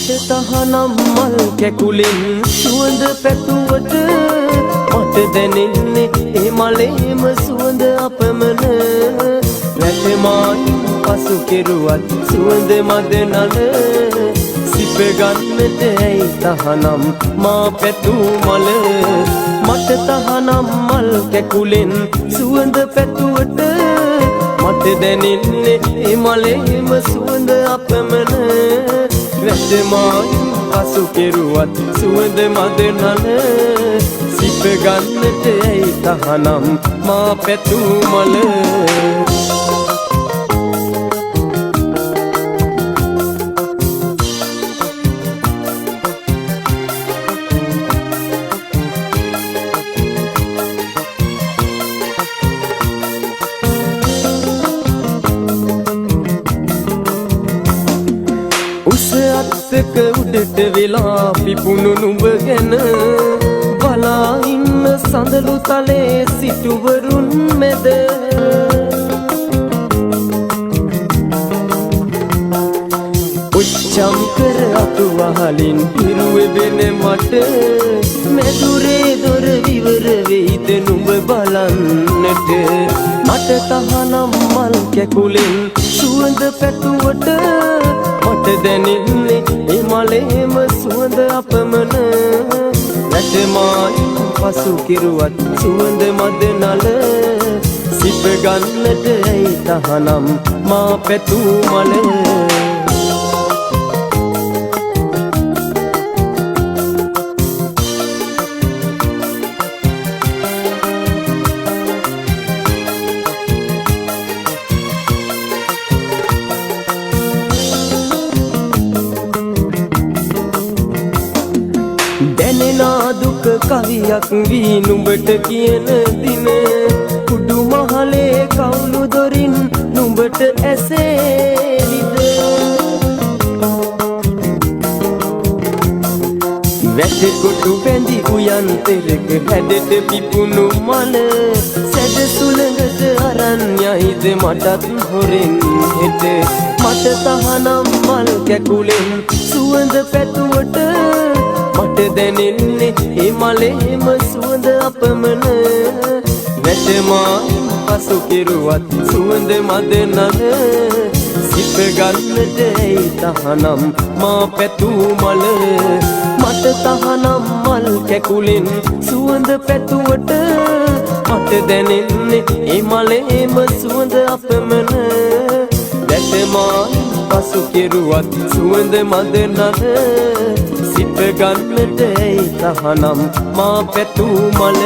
මට තහනම් මල් කැකුලෙන් සුවඳ පැතුවට මට දැනෙන්නේ ඒ මලේම සුවඳ අපමණ රැටමායි පසු කෙරුවත් සුවඳ මද නල සිප ගන්නට ඇයි තහනම් මා පැtuu මල මට තහනම් මල් කැකුලෙන් සුවඳ පැතුවට මට දැනෙන්නේ ඒ මලේම සුවඳ අපමණ රැටමායි පසු කෙරුවත් සුවඳ මද නල සිප ගන්නට ඇයි තහනම් මා පැtuu මල අත්තක උඩට වෙලා පිපුණු නුඹ ගැන බලා ඉන්න සඳලු තලේ සිටුවරුන් මැද උච්චම් කර අතු වහලින් හිරුවෙබෙන මට මැදුරේ දොර විවර වෙයිද නුඹ බලන්නට මට තහනම් මල් කැකුලෙන් සුවඳ පැතුවට මට දැනෙන්නේ ඒ මලේම සුවඳ අපමණ රැටමායි පසු කෙරුවත් සුවඳ මද නල සිප ගන්නට ඇයි තහනම් මා පැtuu මල දැනෙනා දුක කවියක් වී නුඹට කියන දින කුඩු මහලේ කවුළු දොරින් නුඹට ඇසේවිද වැටකොටු බැඳි උයන් තෙරක හැඩට පිපුණු මල සැඩ සුළඟට අරන් යයිද මටත් හොරෙන් හෙට මට තහනම් මල් කැකුලෙන් සුවඳ පැතුවට මට දැනෙන්නේ ඒ මලේම සුවඳ අපමණ වැටමායි පසු කෙරුවත් සුවඳ මද නල සිප ගන්නට ඇයි තහනම් මා පැtuu මල මට තහනම් මල් කැකුලෙන් සුවඳ පැතුවට මට දැනෙන්නේ ඒ මලේම සුවඳ අපමණ වැටමායි පසු කෙරුවත් සුවඳ මද නල සිප ගන්නට ඇයි තහනම් මා පැtuu මල